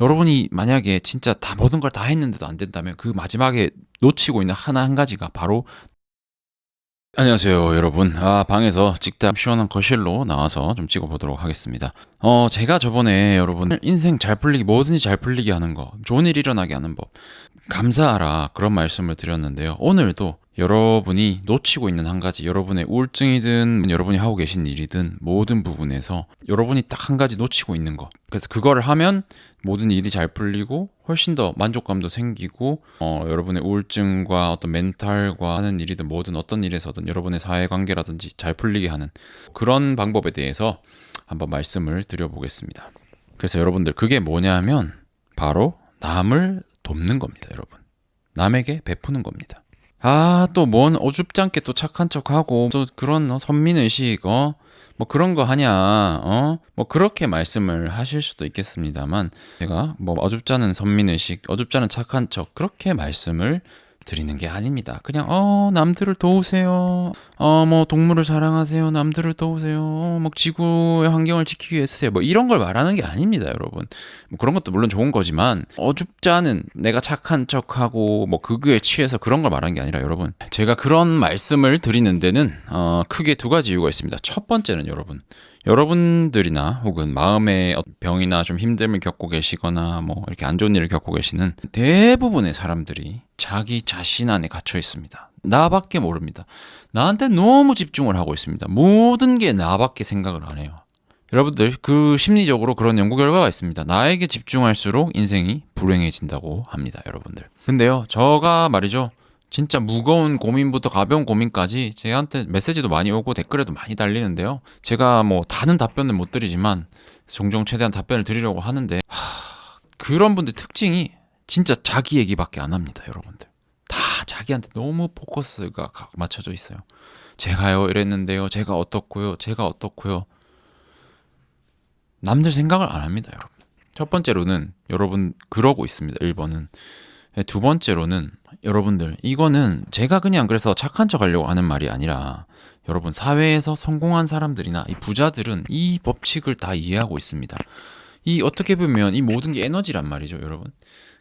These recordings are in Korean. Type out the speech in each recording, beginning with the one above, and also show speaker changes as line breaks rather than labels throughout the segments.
여러분이 만약에 진짜 다 모든 걸 다 했는데도 안 된다면 그 마지막에 놓치고 있는 하나 한 가지가 바로 안녕하세요 여러분. 방에서 찍다 시원한 거실로 나와서 좀 찍어보도록 하겠습니다. 제가 저번에 여러분 인생 잘 풀리기, 뭐든지 잘 풀리게 하는 거, 좋은 일 일어나게 하는 법, 감사하라, 그런 말씀을 드렸는데요. 오늘도 여러분이 놓치고 있는 한 가지, 여러분의 우울증이든 여러분이 하고 계신 일이든 모든 부분에서 여러분이 딱 한 가지 놓치고 있는 거, 그래서 그거를 하면 모든 일이 잘 풀리고 훨씬 더 만족감도 생기고, 여러분의 우울증과 어떤 멘탈과 하는 일이든 뭐든 어떤 일에서든 여러분의 사회관계라든지 잘 풀리게 하는 그런 방법에 대해서 한번 말씀을 드려보겠습니다. 그래서 여러분들, 그게 뭐냐면 바로 남을 돕는 겁니다. 여러분, 남에게 베푸는 겁니다. 또 뭔 어줍지 않게 또 착한 척하고 또 그런 선민의식, 뭐 그런 거 하냐, 뭐 그렇게 말씀을 하실 수도 있겠습니다만, 제가 뭐 어줍지 않은 선민의식, 어줍지 않은 착한 척, 그렇게 말씀을 드리는 게 아닙니다. 그냥 남들을 도우세요, 뭐 동물을 사랑하세요, 남들을 도우세요, 뭐 지구의 환경을 지키기 위해 쓰세요, 뭐 이런 걸 말하는 게 아닙니다. 여러분, 뭐 그런 것도 물론 좋은 거지만 어줍지 않은 내가 착한 척하고 뭐 그거에 취해서 그런 걸 말하는 게 아니라, 여러분, 제가 그런 말씀을 드리는 데는 크게 두 가지 이유가 있습니다. 첫 번째는, 여러분들이나 혹은 마음의 병이나 좀 힘듦을 겪고 계시거나 뭐 이렇게 안 좋은 일을 겪고 계시는 대부분의 사람들이 자기 자신 안에 갇혀 있습니다. 나밖에 모릅니다. 나한테 너무 집중을 하고 있습니다. 모든 게 나밖에 생각을 안 해요. 여러분들, 그 심리적으로 그런 연구 결과가 있습니다. 나에게 집중할수록 인생이 불행해진다고 합니다. 여러분들. 근데요, 저가 말이죠, 진짜 무거운 고민부터 가벼운 고민까지 제한테 메시지도 많이 오고 댓글에도 많이 달리는데요. 제가 뭐 다는 답변을 못 드리지만 종종 최대한 답변을 드리려고 하는데, 그런 분들 특징이 진짜 자기 얘기밖에 안 합니다. 여러분들, 다 자기한테 너무 포커스가 맞춰져 있어요. 제가요 이랬는데요, 제가 어떻고요, 남들 생각을 안 합니다. 여러분, 첫 번째로는 여러분 그러고 있습니다. 1번은. 두 번째로는, 여러분들, 이거는 제가 그냥 그래서 착한 척 하려고 하는 말이 아니라, 여러분, 사회에서 성공한 사람들이나 이 부자들은 이 법칙을 다 이해하고 있습니다. 이 어떻게 보면 이 모든 게 에너지란 말이죠, 여러분.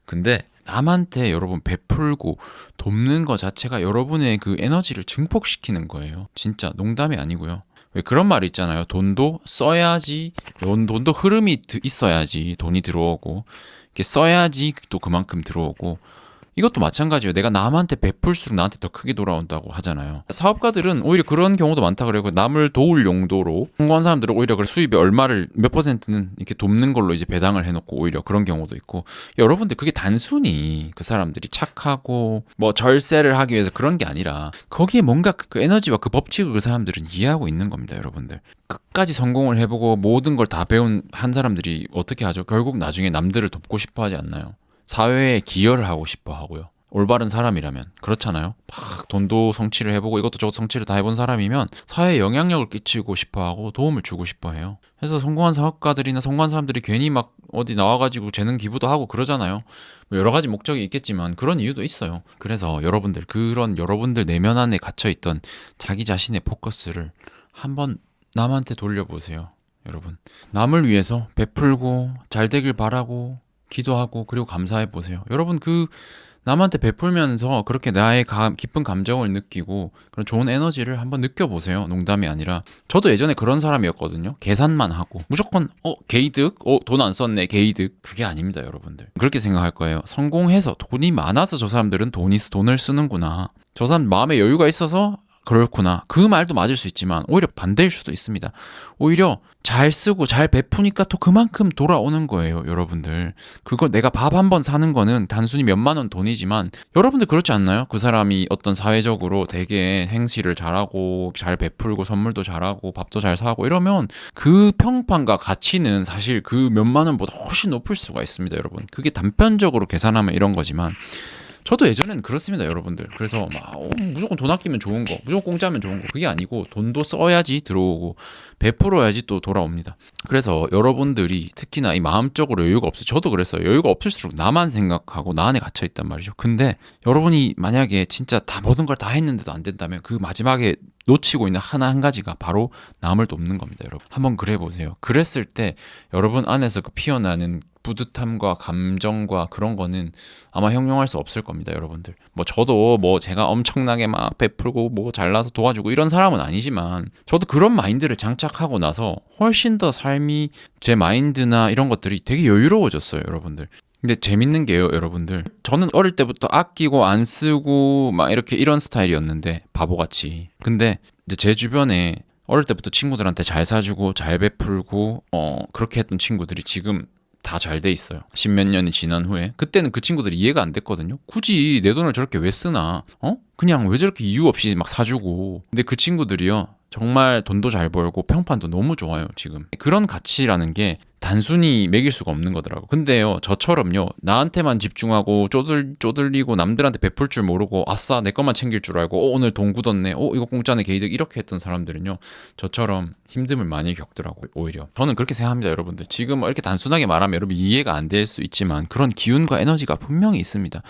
근데 남한테 여러분 베풀고 돕는 거 자체가 여러분의 그 에너지를 증폭시키는 거예요. 진짜 농담이 아니고요. 왜 그런 말이 있잖아요. 돈도 써야지, 돈도 흐름이 있어야지 돈이 들어오고, 이렇게 써야지 또 그만큼 들어오고, 이것도 마찬가지예요. 내가 남한테 베풀수록 나한테 더 크게 돌아온다고 하잖아요. 사업가들은 오히려 그런 경우도 많다 그래요. 남을 도울 용도로 성공한 사람들은 오히려 그 수입의 얼마를 몇 퍼센트는 이렇게 돕는 걸로 이제 배당을 해놓고 오히려 그런 경우도 있고. 여러분들, 그게 단순히 그 사람들이 착하고 뭐 절세를 하기 위해서 그런 게 아니라, 거기에 뭔가 그 에너지와 그 법칙을 그 사람들은 이해하고 있는 겁니다. 여러분들, 끝까지 성공을 해보고 모든 걸 다 배운 한 사람들이 어떻게 하죠? 결국 나중에 남들을 돕고 싶어 하지 않나요? 사회에 기여를 하고 싶어 하고요. 올바른 사람이라면 그렇잖아요. 막 돈도 성취를 해보고 이것도 저것도 성취를 다 해본 사람이면 사회에 영향력을 끼치고 싶어하고 도움을 주고 싶어해요. 그래서 성공한 사업가들이나 성공한 사람들이 괜히 막 어디 나와가지고 재능 기부도 하고 그러잖아요. 뭐 여러 가지 목적이 있겠지만 그런 이유도 있어요. 그래서 여러분들, 그런 여러분들 내면 안에 갇혀있던 자기 자신의 포커스를 한번 남한테 돌려보세요. 여러분, 남을 위해서 베풀고 잘 되길 바라고 기도하고 그리고 감사해 보세요. 여러분, 그 남한테 베풀면서 그렇게 나의 깊은 감정을 느끼고 그런 좋은 에너지를 한번 느껴보세요. 농담이 아니라. 저도 예전에 그런 사람이었거든요. 계산만 하고 무조건 개이득, 돈 안 썼네, 개이득. 그게 아닙니다. 여러분들, 그렇게 생각할 거예요. 성공해서 돈이 많아서 저 사람들은 돈을 쓰는구나, 저 사람 마음에 여유가 있어서 그렇구나, 그 말도 맞을 수 있지만 오히려 반대일 수도 있습니다. 오히려 잘 쓰고 잘 베푸니까 또 그만큼 돌아오는 거예요. 여러분들, 그거 내가 밥 한 번 사는 거는 단순히 몇만 원 돈이지만, 여러분들 그렇지 않나요? 그 사람이 어떤 사회적으로 되게 행실을 잘하고 잘 베풀고 선물도 잘하고 밥도 잘 사고 이러면 그 평판과 가치는 사실 그 몇만 원보다 훨씬 높을 수가 있습니다. 여러분, 그게 단편적으로 계산하면 이런 거지만, 저도 예전에는 그렇습니다. 여러분들, 그래서 막 무조건 돈 아끼면 좋은 거, 무조건 공짜면 좋은 거, 그게 아니고 돈도 써야지 들어오고 베풀어야지 또 돌아옵니다. 그래서 여러분들이 특히나 이 마음적으로 여유가 없어요. 저도 그랬어요. 여유가 없을수록 나만 생각하고 나 안에 갇혀있단 말이죠. 근데 여러분이 만약에 진짜 다 모든 걸 다 했는데도 안 된다면 그 마지막에 놓치고 있는 하나 한 가지가 바로 남을 돕는 겁니다. 여러분, 한번 그래 보세요. 그랬을 때 여러분 안에서 그 피어나는 뿌듯함과 감정과 그런 거는 아마 형용할 수 없을 겁니다, 여러분들. 뭐 저도 뭐 제가 엄청나게 막 베풀고 뭐 잘나서 도와주고 이런 사람은 아니지만 저도 그런 마인드를 장착하고 나서 훨씬 더 삶이 제 마인드나 이런 것들이 되게 여유로워졌어요, 여러분들. 근데 재밌는 게요, 여러분들. 저는 어릴 때부터 아끼고 안 쓰고 막 이렇게 이런 스타일이었는데 바보같이. 근데 이제 제 주변에 어릴 때부터 친구들한테 잘 사주고 잘 베풀고 그렇게 했던 친구들이 지금 다 잘 돼 있어요. 십몇 년이 지난 후에. 그때는 그 친구들이 이해가 안 됐거든요. 굳이 내 돈을 저렇게 왜 쓰나? 그냥 왜 저렇게 이유 없이 막 사주고. 근데 그 친구들이요, 정말 돈도 잘 벌고 평판도 너무 좋아요, 지금. 그런 가치라는 게 단순히 매길 수가 없는 거더라고. 근데요, 저처럼요, 나한테만 집중하고 쪼들리고 남들한테 베풀 줄 모르고 아싸 내 것만 챙길 줄 알고 오늘 돈 굳었네, 이거 공짜네 개이득, 이렇게 했던 사람들은요, 저처럼 힘듦을 많이 겪더라고요. 오히려 저는 그렇게 생각합니다, 여러분들. 지금 이렇게 단순하게 말하면 여러분 이해가 안 될 수 있지만 그런 기운과 에너지가 분명히 있습니다.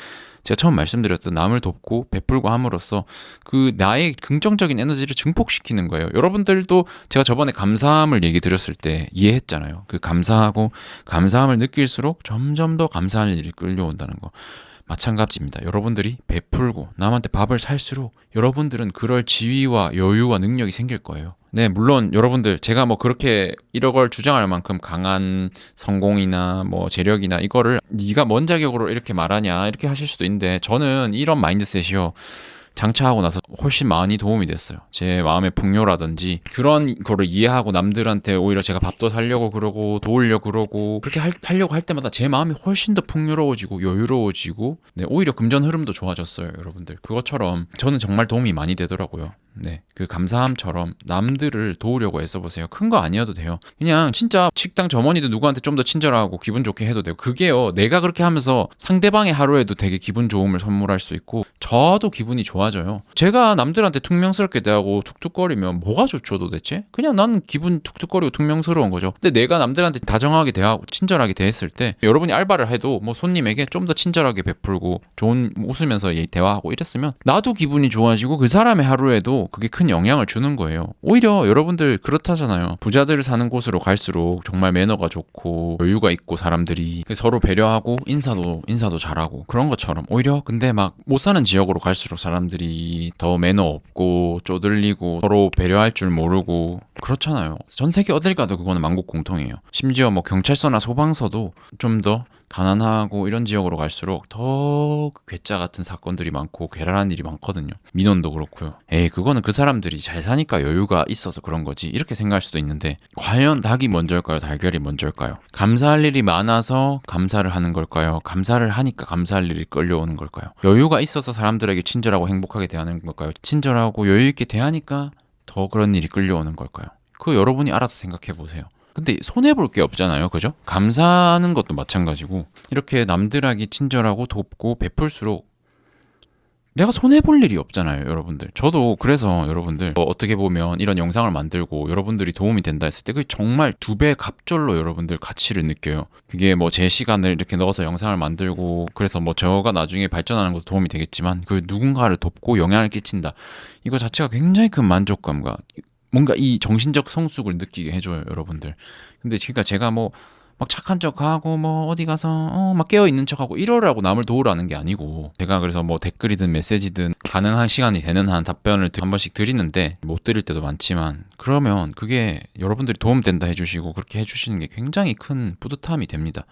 제가 처음 말씀드렸던 남을 돕고 베풀고 함으로써 그 나의 긍정적인 에너지를 증폭시키는 거예요. 여러분들도 제가 저번에 감사함을 얘기 드렸을 때 이해했잖아요. 그 감사하고 감사함을 느낄수록 점점 더 감사할 일이 끌려온다는 거. 마찬가지입니다. 여러분들이 베풀고 남한테 밥을 살수록 여러분들은 그럴 지위와 여유와 능력이 생길 거예요. 네, 물론 여러분들 제가 뭐 그렇게 이런 걸 주장할 만큼 강한 성공이나 뭐 재력이나 이거를 네가 뭔 자격으로 이렇게 말하냐 이렇게 하실 수도 있는데, 저는 이런 마인드셋이요, 장차하고 나서 훨씬 많이 도움이 됐어요. 제 마음의 풍요라든지 그런 거를 이해하고 남들한테 오히려 제가 밥도 사려고 그러고 도우려고 그러고 그렇게 하려고 할 때마다 제 마음이 훨씬 더 풍요로워지고 여유로워지고, 네, 오히려 금전 흐름도 좋아졌어요, 여러분들. 그것처럼 저는 정말 도움이 많이 되더라고요. 네, 그 감사함처럼 남들을 도우려고 애써보세요. 큰 거 아니어도 돼요. 그냥 진짜 식당 점원이든 누구한테 좀 더 친절하고 기분 좋게 해도 돼요. 그게요, 내가 그렇게 하면서 상대방의 하루에도 되게 기분 좋음을 선물할 수 있고 저도 기분이 좋아져요. 제가 남들한테 퉁명스럽게 대하고 툭툭거리면 뭐가 좋죠, 도대체? 그냥 나는 기분 툭툭거리고 퉁명스러운 거죠. 근데 내가 남들한테 다정하게 대하고 친절하게 대했을 때, 여러분이 알바를 해도 뭐 손님에게 좀 더 친절하게 베풀고 좋은 웃으면서 대화하고 이랬으면 나도 기분이 좋아지고 그 사람의 하루에도 그게 큰 영향을 주는 거예요. 오히려 여러분들 그렇다잖아요. 부자들 사는 곳으로 갈수록 정말 매너가 좋고 여유가 있고 사람들이 서로 배려하고 인사도 잘하고 그런 것처럼, 오히려 근데 막 못 사는 지역으로 갈수록 사람들이 더 매너 없고 쪼들리고 서로 배려할 줄 모르고 그렇잖아요. 전 세계 어딜 가도 그거는 만국 공통이에요. 심지어 뭐 경찰서나 소방서도 좀 더 가난하고 이런 지역으로 갈수록 더 괴짜 같은 사건들이 많고 괴랄한 일이 많거든요. 민원도 그렇고요. 그거는 그 사람들이 잘 사니까 여유가 있어서 그런 거지, 이렇게 생각할 수도 있는데, 과연 닭이 먼저일까요, 달걀이 먼저일까요? 감사할 일이 많아서 감사를 하는 걸까요? 감사를 하니까 감사할 일이 끌려오는 걸까요? 여유가 있어서 사람들에게 친절하고 행복하게 대하는 걸까요? 친절하고 여유 있게 대하니까 더 그런 일이 끌려오는 걸까요? 그거 여러분이 알아서 생각해 보세요. 근데 손해볼 게 없잖아요, 그죠? 감사하는 것도 마찬가지고, 이렇게 남들에게 친절하고 돕고 베풀수록 내가 손해볼 일이 없잖아요, 여러분들. 저도 그래서 여러분들 어떻게 보면 이런 영상을 만들고 여러분들이 도움이 된다 했을 때 그게 정말 2배 갑절로 여러분들 가치를 느껴요. 그게 뭐 제 시간을 이렇게 넣어서 영상을 만들고, 그래서 뭐 저가 나중에 발전하는 것도 도움이 되겠지만 그 누군가를 돕고 영향을 끼친다, 이거 자체가 굉장히 큰 만족감과 뭔가 이 정신적 성숙을 느끼게 해줘요, 여러분들. 근데 그러니까 제가 뭐 막 착한 척하고 뭐 어디 가서 막 깨어있는 척하고 이러라고 남을 도우라는 게 아니고, 제가 그래서 뭐 댓글이든 메시지든 가능한 시간이 되는 한 답변을 한 번씩 드리는데 못 드릴 때도 많지만, 그러면 그게 여러분들이 도움된다 해주시고 그렇게 해주시는 게 굉장히 큰 뿌듯함이 됩니다.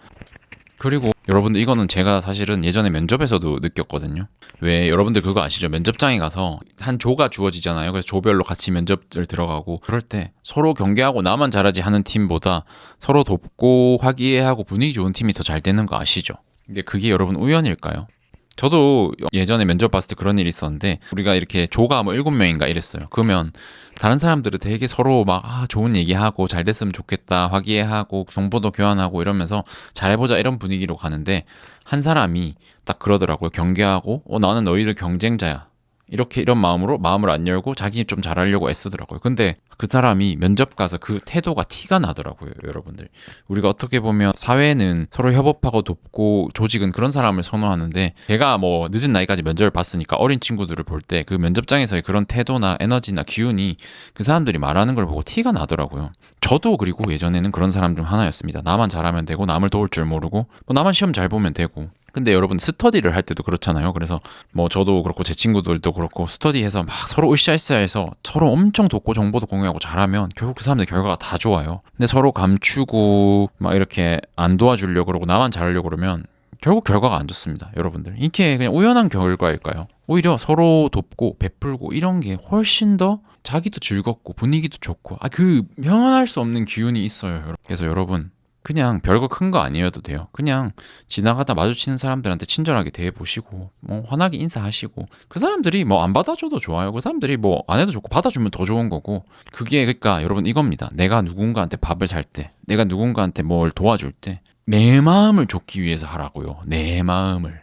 그리고 여러분들 이거는 제가 사실은 예전에 면접에서도 느꼈거든요. 왜 여러분들 그거 아시죠? 면접장에 가서 한 조가 주어지잖아요. 그래서 조별로 같이 면접을 들어가고 그럴 때 서로 경계하고 나만 잘하지 하는 팀보다 서로 돕고 화기애애하고 분위기 좋은 팀이 더 잘 되는 거 아시죠? 근데 그게 여러분 우연일까요? 저도 예전에 면접 봤을 때 그런 일이 있었는데, 우리가 이렇게 조가 뭐 7명인가 이랬어요. 그러면 다른 사람들은 되게 서로 막 좋은 얘기하고 잘 됐으면 좋겠다 화기애애하고 정보도 교환하고 이러면서 잘해보자 이런 분위기로 가는데, 한 사람이 딱 그러더라고요. 경계하고 나는 너희들 경쟁자야 이렇게 이런 마음으로 마음을 안 열고 자기 좀 잘하려고 애쓰더라고요. 근데 그 사람이 면접 가서 그 태도가 티가 나더라고요, 여러분들. 우리가 어떻게 보면 사회는 서로 협업하고 돕고 조직은 그런 사람을 선호하는데, 제가 뭐 늦은 나이까지 면접을 봤으니까 어린 친구들을 볼 때 그 면접장에서의 그런 태도나 에너지나 기운이 그 사람들이 말하는 걸 보고 티가 나더라고요. 저도 그리고 예전에는 그런 사람 중 하나였습니다. 나만 잘하면 되고 남을 도울 줄 모르고 뭐 나만 시험 잘 보면 되고. 근데 여러분 스터디를 할 때도 그렇잖아요. 그래서 뭐 저도 그렇고 제 친구들도 그렇고 스터디해서 막 서로 으쌰으쌰해서 서로 엄청 돕고 정보도 공유하고 잘하면 결국 그 사람들 결과가 다 좋아요. 근데 서로 감추고 막 이렇게 안 도와주려고 그러고 나만 잘하려고 그러면 결국 결과가 안 좋습니다, 여러분들. 이게 그냥 우연한 결과일까요? 오히려 서로 돕고 베풀고 이런 게 훨씬 더 자기도 즐겁고 분위기도 좋고 그 표현할 수 없는 기운이 있어요. 그래서 여러분 그냥 별거 큰 거 아니어도 돼요. 그냥 지나가다 마주치는 사람들한테 친절하게 대해보시고 뭐 환하게 인사하시고, 그 사람들이 뭐 안 받아줘도 좋아요. 그 사람들이 뭐 안 해도 좋고 받아주면 더 좋은 거고. 그게 그러니까 여러분 이겁니다. 내가 누군가한테 밥을 살 때, 내가 누군가한테 뭘 도와줄 때 내 마음을 좋기 위해서 하라고요. 내 마음을.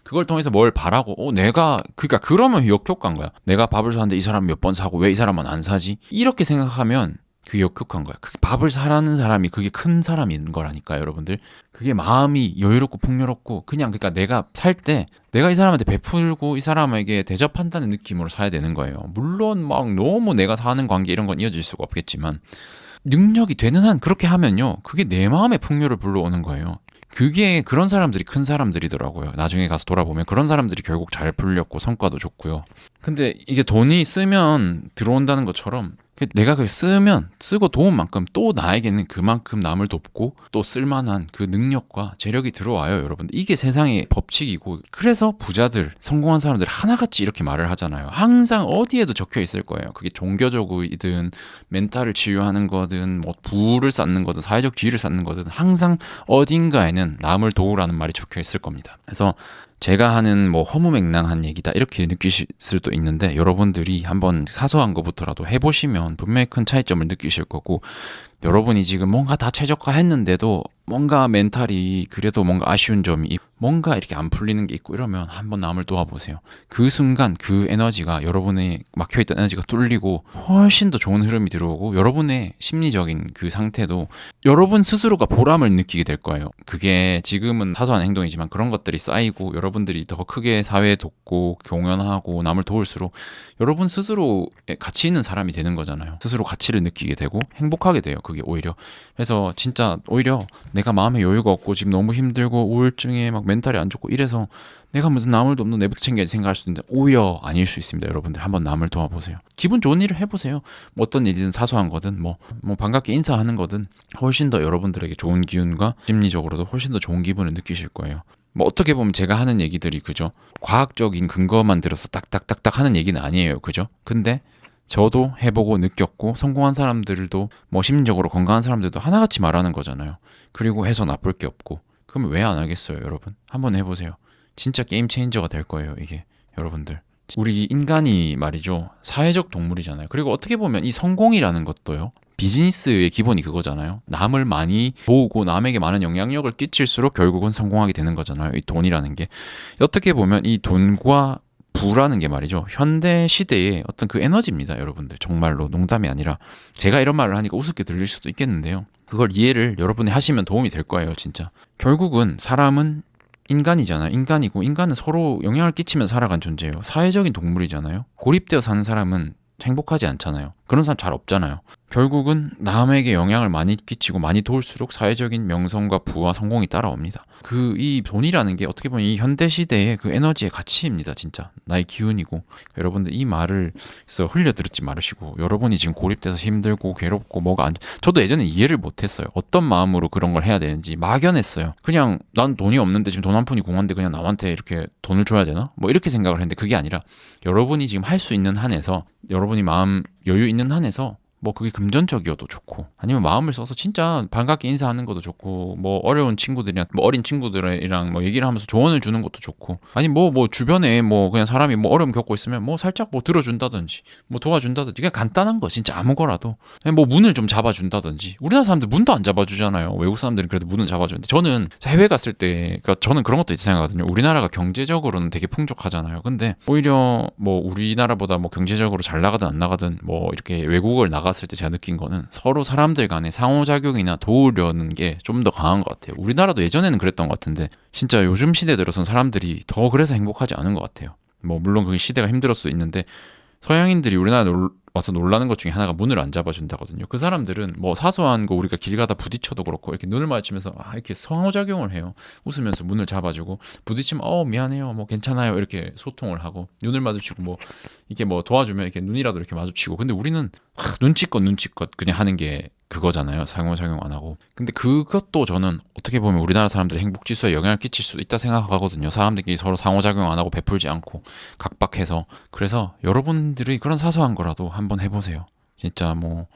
그걸 통해서 뭘 바라고 내가 그러니까 그러면 역효과인 거야. 내가 밥을 사는데 이 사람 몇 번 사고 왜 이 사람은 안 사지? 이렇게 생각하면 그게 역효과인 거야. 그 밥을 사라는 사람이 그게 큰 사람인 거라니까, 여러분들. 그게 마음이 여유롭고 풍요롭고 그냥 그러니까 내가 살 때 내가 이 사람한테 베풀고 이 사람에게 대접한다는 느낌으로 사야 되는 거예요. 물론 막 너무 내가 사는 관계 이런 건 이어질 수가 없겠지만 능력이 되는 한 그렇게 하면요, 그게 내 마음의 풍요를 불러오는 거예요. 그게 그런 사람들이 큰 사람들이더라고요. 나중에 가서 돌아보면 그런 사람들이 결국 잘 풀렸고 성과도 좋고요. 근데 이게 돈이 쓰면 들어온다는 것처럼 내가 그걸 쓰면 쓰고 도운 만큼 또 나에게는 그만큼 남을 돕고 또 쓸만한 그 능력과 재력이 들어와요, 여러분들. 이게 세상의 법칙이고, 그래서 부자들, 성공한 사람들 하나같이 이렇게 말을 하잖아요. 항상 어디에도 적혀 있을 거예요. 그게 종교적이든 멘탈을 치유하는 거든 뭐 부를 쌓는 거든 사회적 지위를 쌓는 거든 항상 어딘가에는 남을 도우라는 말이 적혀 있을 겁니다. 그래서 제가 하는 뭐 허무맹랑한 얘기다 이렇게 느끼실 수도 있는데, 여러분들이 한번 사소한 것부터라도 해보시면 분명히 큰 차이점을 느끼실 거고, 여러분이 지금 뭔가 다 최적화했는데도 뭔가 멘탈이 그래도 뭔가 아쉬운 점이 뭔가 이렇게 안 풀리는 게 있고 이러면 한번 남을 도와보세요. 그 순간 그 에너지가, 여러분의 막혀있던 에너지가 뚫리고 훨씬 더 좋은 흐름이 들어오고, 여러분의 심리적인 그 상태도 여러분 스스로가 보람을 느끼게 될 거예요. 그게 지금은 사소한 행동이지만 그런 것들이 쌓이고 여러분들이 더 크게 사회에 돕고 공연하고 남을 도울수록 여러분 스스로 가치 있는 사람이 되는 거잖아요. 스스로 가치를 느끼게 되고 행복하게 돼요, 그게 오히려. 그래서 진짜 오히려 내가 마음에 여유가 없고 지금 너무 힘들고 우울증에 막 멘탈이 안 좋고 이래서 내가 무슨 남을 돕는 내부 챙겨야지 생각할 수 있는데 오히려 아닐 수 있습니다. 여러분들 한번 남을 도와보세요. 기분 좋은 일을 해보세요. 뭐 어떤 일이든 사소한 거든 뭐 반갑게 인사하는 거든 훨씬 더 여러분들에게 좋은 기운과 심리적으로도 훨씬 더 좋은 기분을 느끼실 거예요. 뭐 어떻게 보면 제가 하는 얘기들이 그죠? 과학적인 근거만 들어서 딱딱딱딱 하는 얘기는 아니에요. 그죠? 근데 저도 해보고 느꼈고 성공한 사람들도 뭐 심리적으로 건강한 사람들도 하나같이 말하는 거잖아요. 그리고 해서 나쁠 게 없고. 그럼 왜 안 하겠어요, 여러분? 한번 해보세요. 진짜 게임 체인저가 될 거예요, 이게. 여러분들. 우리 인간이 말이죠, 사회적 동물이잖아요. 그리고 어떻게 보면 이 성공이라는 것도요, 비즈니스의 기본이 그거잖아요. 남을 많이 모으고 남에게 많은 영향력을 끼칠수록 결국은 성공하게 되는 거잖아요, 이 돈이라는 게. 어떻게 보면 이 돈과 부라는 게 말이죠, 현대 시대의 어떤 그 에너지입니다, 여러분들. 정말로 농담이 아니라. 제가 이런 말을 하니까 우습게 들릴 수도 있겠는데요, 그걸 이해를 여러분이 하시면 도움이 될 거예요, 진짜. 결국은 사람은 인간이잖아요. 인간이고 인간은 서로 영향을 끼치면 살아간 존재예요. 사회적인 동물이잖아요. 고립되어 사는 사람은 행복하지 않잖아요. 그런 사람 잘 없잖아요. 결국은 남에게 영향을 많이 끼치고 많이 도울수록 사회적인 명성과 부와 성공이 따라옵니다. 이 돈이라는 게 어떻게 보면 이 현대 시대의 그 에너지의 가치입니다, 진짜. 나의 기운이고. 여러분들 이 말을 흘려 들었지 말으시고, 여러분이 지금 고립돼서 힘들고 괴롭고 저도 예전에 이해를 못했어요. 어떤 마음으로 그런 걸 해야 되는지 막연했어요. 그냥 난 돈이 없는데 지금 돈 한 푼이 공한데 그냥 남한테 이렇게 돈을 줘야 되나? 뭐 이렇게 생각을 했는데 그게 아니라, 여러분이 지금 할 수 있는 한에서, 여러분이 마음 여유 있는 한에서 뭐 그게 금전적이어도 좋고, 아니면 마음을 써서 진짜 반갑게 인사하는 것도 좋고, 뭐 어려운 친구들이랑 뭐 어린 친구들이랑 뭐 얘기를 하면서 조언을 주는 것도 좋고, 아니 뭐 주변에 뭐 그냥 사람이 뭐 어려움 겪고 있으면 뭐 살짝 뭐 들어준다든지 뭐 도와준다든지, 그냥 간단한 거 진짜 아무거라도, 그냥 뭐 문을 좀 잡아준다든지. 우리나라 사람들 문도 안 잡아주잖아요. 외국 사람들은 그래도 문은 잡아주는데, 저는 해외 갔을 때, 그러니까 저는 그런 것도 있다 생각하거든요. 우리나라가 경제적으로는 되게 풍족하잖아요. 근데 오히려 뭐 우리나라보다 뭐 경제적으로 잘 나가든 안 나가든 뭐 이렇게 외국을 나갔을 때 제가 느낀 거는, 서로 사람들 간의 상호작용이나 도우려는 게 좀 더 강한 것 같아요. 우리나라도 예전에는 그랬던 것 같은데, 진짜 요즘 시대 들어선 사람들이 더 그래서 행복하지 않은 것 같아요. 뭐 물론 그 시대가 힘들을 수도 있는데, 서양인들이 우리나라에 와서 놀라는 것 중에 하나가 문을 안 잡아준다거든요. 그 사람들은 뭐 사소한 거 우리가 길 가다 부딪혀도 그렇고 이렇게 눈을 마주치면서 이렇게 상호작용을 해요. 웃으면서 문을 잡아주고, 부딪히면 미안해요, 뭐 괜찮아요, 이렇게 소통을 하고, 눈을 마주치고 뭐 이렇게 뭐 도와주면 이렇게 눈이라도 이렇게 마주치고. 근데 우리는 눈치껏 그냥 하는 게 그거잖아요. 상호작용 안 하고. 근데 그것도 저는 어떻게 보면 우리나라 사람들의 행복 지수에 영향을 끼칠 수도 있다 생각하거든요. 사람들끼리 서로 상호작용 안 하고 베풀지 않고 각박해서. 그래서 여러분들이 그런 사소한 거라도 한번 해보세요. 진짜 뭐,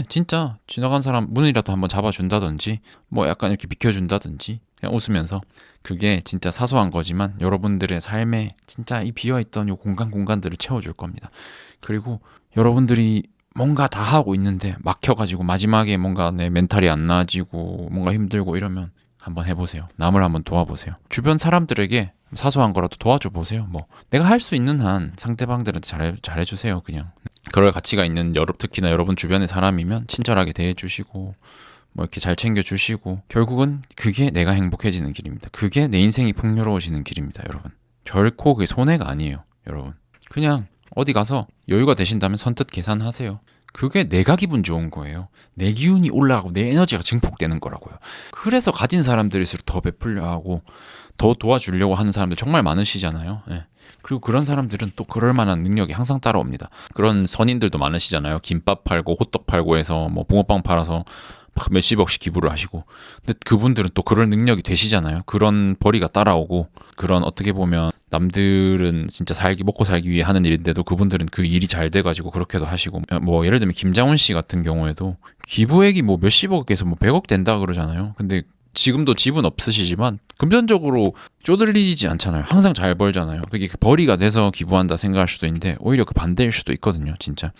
진짜 지나간 사람 문이라도 한번 잡아준다든지, 뭐 약간 이렇게 비켜준다든지, 그냥 웃으면서. 그게 진짜 사소한 거지만 여러분들의 삶에 진짜 이 비어있던 요 공간들을 채워줄 겁니다. 그리고 여러분들이 뭔가 다 하고 있는데 막혀가지고 마지막에 뭔가 내 멘탈이 안 나아지고 뭔가 힘들고 이러면, 한번 해보세요. 남을 한번 도와보세요. 주변 사람들에게 사소한 거라도 도와줘 보세요. 뭐 내가 할 수 있는 한 상대방들한테 잘해주세요. 그냥 그럴 가치가 있는, 특히나 여러분 주변의 사람이면 친절하게 대해주시고, 뭐 이렇게 잘 챙겨주시고, 결국은 그게 내가 행복해지는 길입니다. 그게 내 인생이 풍요로워지는 길입니다. 여러분, 결코 그게 손해가 아니에요. 여러분, 그냥 어디 가서 여유가 되신다면 선뜻 계산하세요. 그게 내가 기분 좋은 거예요. 내 기운이 올라가고 내 에너지가 증폭되는 거라고요. 그래서 가진 사람들일수록 더 베풀려 하고 더 도와주려고 하는 사람들 정말 많으시잖아요. 그리고 그런 사람들은 또 그럴 만한 능력이 항상 따라옵니다. 그런 선인들도 많으시잖아요. 김밥 팔고 호떡 팔고 해서 뭐 붕어빵 팔아서 막 몇십억씩 기부를 하시고. 근데 그분들은 또 그럴 능력이 되시잖아요. 그런 벌이가 따라오고, 그런 어떻게 보면 남들은 진짜 먹고 살기 위해 하는 일인데도 그분들은 그 일이 잘 돼가지고 그렇게도 하시고. 뭐 예를 들면 김장훈 씨 같은 경우에도 기부액이 뭐 몇십억에서 뭐 100억 된다 그러잖아요. 근데 지금도 집은 없으시지만 금전적으로 쪼들리지 않잖아요. 항상 잘 벌잖아요. 그게 벌이가 돼서 기부한다 생각할 수도 있는데, 오히려 그 반대일 수도 있거든요. 진짜.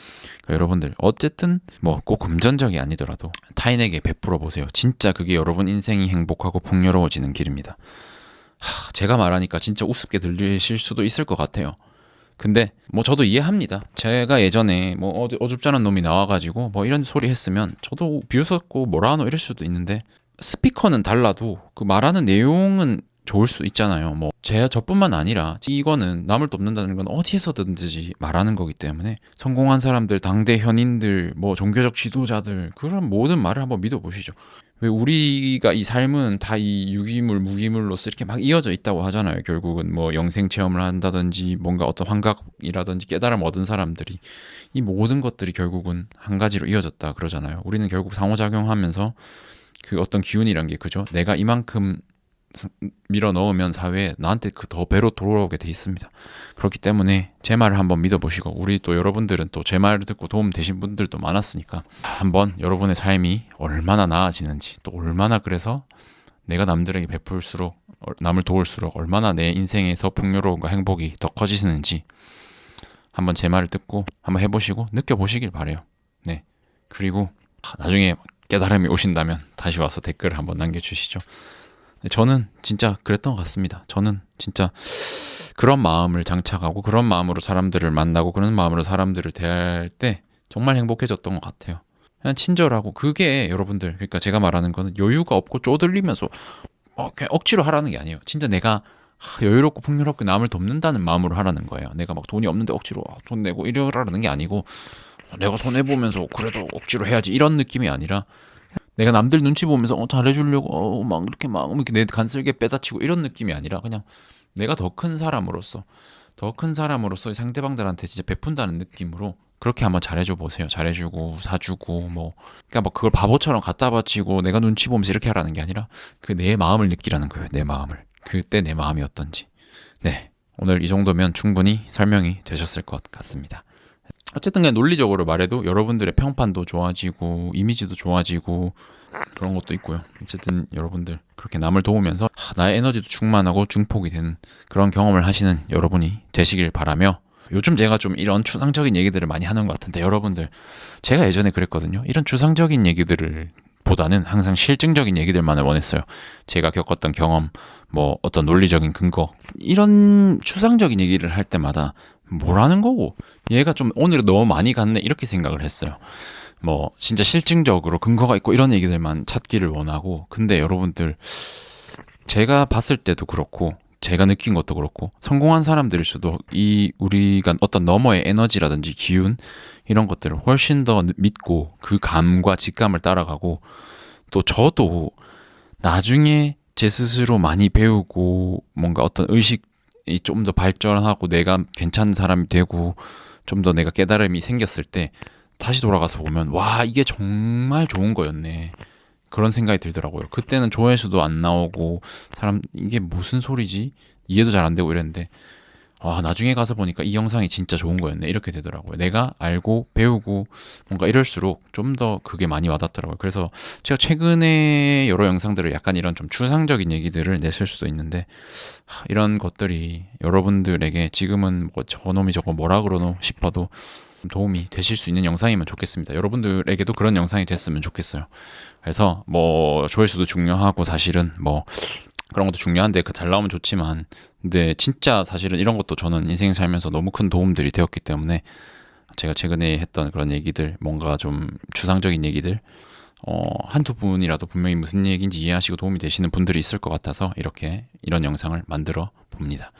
그러니까 여러분들 어쨌든 뭐 꼭 금전적이 아니더라도 타인에게 베풀어 보세요. 진짜 그게 여러분 인생이 행복하고 풍요로워지는 길입니다. 제가 말하니까 진짜 우습게 들리실 수도 있을 것 같아요. 근데 뭐 저도 이해합니다. 제가 예전에 뭐 어줍잖은 놈이 나와가지고 뭐 이런 소리 했으면 저도 비웃었고 뭐라 하노 이럴 수도 있는데, 스피커는 달라도 그 말하는 내용은 좋을 수 있잖아요. 뭐 저뿐만 아니라 이거는 남을 돕는다는 건 어디에서든지 말하는 거기 때문에, 성공한 사람들, 당대 현인들, 뭐 종교적 지도자들, 그런 모든 말을 한번 믿어보시죠. 왜 우리가 이 삶은 다 이 유기물, 무기물로서 이렇게 막 이어져 있다고 하잖아요. 결국은 뭐 영생 체험을 한다든지 뭔가 어떤 환각이라든지 깨달음 얻은 사람들이, 이 모든 것들이 결국은 한 가지로 이어졌다 그러잖아요. 우리는 결국 상호작용하면서 그 어떤 기운이란 게, 그죠? 내가 이만큼 밀어 넣으면 사회에 나한테 그 더 배로 돌아오게 돼 있습니다. 그렇기 때문에 제 말을 한번 믿어보시고, 우리 또 여러분들은 또 제 말을 듣고 도움 되신 분들도 많았으니까 한번 여러분의 삶이 얼마나 나아지는지, 또 얼마나 그래서 내가 남들에게 베풀수록, 남을 도울수록 얼마나 내 인생에서 풍요로움과 행복이 더 커지는지 한번 제 말을 듣고 한번 해보시고 느껴보시길 바래요. 네. 그리고 나중에 깨달음이 오신다면 다시 와서 댓글을 한번 남겨주시죠. 저는 진짜 그랬던 것 같습니다. 저는 진짜 그런 마음을 장착하고 그런 마음으로 사람들을 만나고 그런 마음으로 사람들을 대할 때 정말 행복해졌던 것 같아요. 그냥 친절하고, 그게 여러분들, 그러니까 제가 말하는 거는 여유가 없고 쪼들리면서 그냥 억지로 하라는 게 아니에요. 진짜 내가 여유롭고 풍요롭게 남을 돕는다는 마음으로 하라는 거예요. 내가 막 돈이 없는데 억지로 돈 내고 이러라는 게 아니고, 내가 손해보면서 그래도 억지로 해야지 이런 느낌이 아니라, 내가 남들 눈치 보면서 잘해주려고 막 이렇게 내 간슬게 빼다치고 이런 느낌이 아니라, 그냥 내가 더 큰 사람으로서 상대방들한테 진짜 베푼다는 느낌으로 그렇게 한번 잘해줘 보세요. 잘해주고 사주고 뭐, 그러니까 뭐 그걸 바보처럼 갖다 바치고 내가 눈치 보면서 이렇게 하라는 게 아니라, 그 내 마음을 느끼라는 거예요. 내 마음을. 그때 내 마음이 어떤지. 네, 오늘 이 정도면 충분히 설명이 되셨을 것 같습니다. 어쨌든 그냥 논리적으로 말해도 여러분들의 평판도 좋아지고 이미지도 좋아지고 그런 것도 있고요. 어쨌든 여러분들 그렇게 남을 도우면서 나의 에너지도 충만하고 증폭이 되는 그런 경험을 하시는 여러분이 되시길 바라며, 요즘 제가 좀 이런 추상적인 얘기들을 많이 하는 것 같은데 여러분들, 제가 예전에 그랬거든요. 이런 추상적인 얘기들을 보다는 항상 실증적인 얘기들만을 원했어요. 제가 겪었던 경험, 뭐 어떤 논리적인 근거, 이런 추상적인 얘기를 할 때마다 뭐라는 거고, 얘가 좀 오늘은 너무 많이 갔네 이렇게 생각을 했어요. 뭐 진짜 실증적으로 근거가 있고 이런 얘기들만 찾기를 원하고, 근데 여러분들, 제가 봤을 때도 그렇고 제가 느낀 것도 그렇고 성공한 사람들일 수도 이 우리가 어떤 너머의 에너지라든지 기운, 이런 것들을 훨씬 더 믿고 그 감과 직감을 따라가고, 또 저도 나중에 제 스스로 많이 배우고 뭔가 어떤 의식이 좀 더 발전하고 내가 괜찮은 사람이 되고 좀 더 내가 깨달음이 생겼을 때 다시 돌아가서 보면 와, 이게 정말 좋은 거였네, 그런 생각이 들더라고요. 그때는 조회수도 안 나오고 사람 이게 무슨 소리지, 이해도 잘 안 되고 이랬는데, 와, 나중에 가서 보니까 이 영상이 진짜 좋은 거였네 이렇게 되더라고요. 내가 알고 배우고 뭔가 이럴수록 좀 더 그게 많이 와닿더라고요. 그래서 제가 최근에 여러 영상들을 약간 이런 좀 추상적인 얘기들을 냈을 수도 있는데, 이런 것들이 여러분들에게 지금은 뭐 저놈이 저거 뭐라 그러노 싶어도 도움이 되실 수 있는 영상이면 좋겠습니다. 여러분들에게도 그런 영상이 됐으면 좋겠어요. 그래서 뭐 조회수도 중요하고 사실은 뭐 그런 것도 중요한데 그 잘 나오면 좋지만, 근데 진짜 사실은 이런 것도 저는 인생 살면서 너무 큰 도움들이 되었기 때문에, 제가 최근에 했던 그런 얘기들, 뭔가 좀 추상적인 얘기들, 한두 분이라도 분명히 무슨 얘기인지 이해하시고 도움이 되시는 분들이 있을 것 같아서 이렇게 이런 영상을 만들어 봅니다.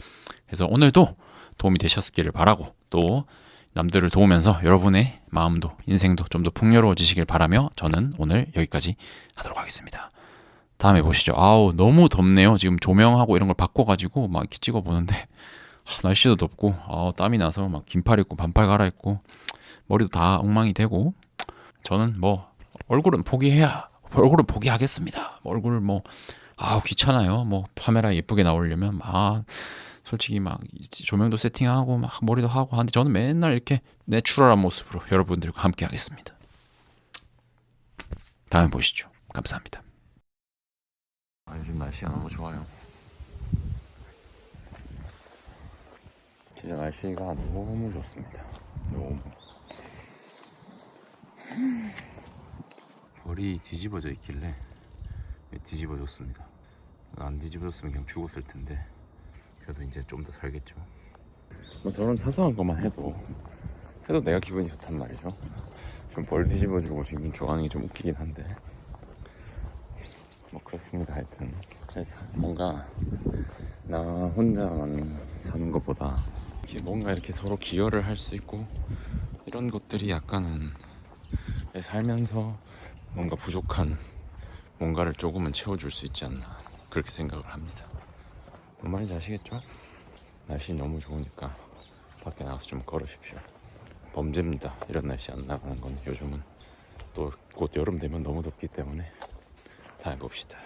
그래서 오늘도 도움이 되셨기를 바라고, 또 남들을 도우면서 여러분의 마음도 인생도 좀 더 풍요로워지시길 바라며 저는 오늘 여기까지 하도록 하겠습니다. 다음에 보시죠. 아우, 너무 덥네요. 지금 조명하고 이런 걸 바꿔가지고 막 이렇게 찍어보는데 날씨도 덥고 땀이 나서 막 긴팔 입고 반팔 갈아입고 머리도 다 엉망이 되고, 저는 뭐 얼굴은 포기하겠습니다. 얼굴 뭐 귀찮아요. 뭐 카메라 예쁘게 나오려면 막 솔직히 막 조명도 세팅하고 막 머리도 하고 하는데, 저는 맨날 이렇게 내추럴한 모습으로 여러분들과 함께 하겠습니다. 다음에 보시죠. 감사합니다. 요즘 날씨가 너무 좋아요. 진짜 날씨가 너무 좋습니다. 너무. 벌이 뒤집어져 있길래 뒤집어졌습니다. 안 뒤집어졌으면 그냥 죽었을 텐데, 그래도 이제 좀 더 살겠죠. 뭐 저런 사소한 것만 해도 내가 기분이 좋단 말이죠. 좀 벌 뒤집어지고 지금 조항이 좀 웃기긴 한데 뭐 그렇습니다. 하여튼 뭔가 나 혼자만 사는 것보다 이렇게 뭔가 이렇게 서로 기여를 할 수 있고 이런 것들이 약간은 살면서 뭔가 부족한 뭔가를 조금은 채워줄 수 있지 않나, 그렇게 생각을 합니다. 뭔 말인지 아시겠죠? 날씨 너무 좋으니까 밖에 나가서 좀 걸으십시오. 범죄입니다. 이런 날씨 안 나가는 건. 요즘은 또 곧 여름 되면 너무 덥기 때문에. 다음에 봅시다.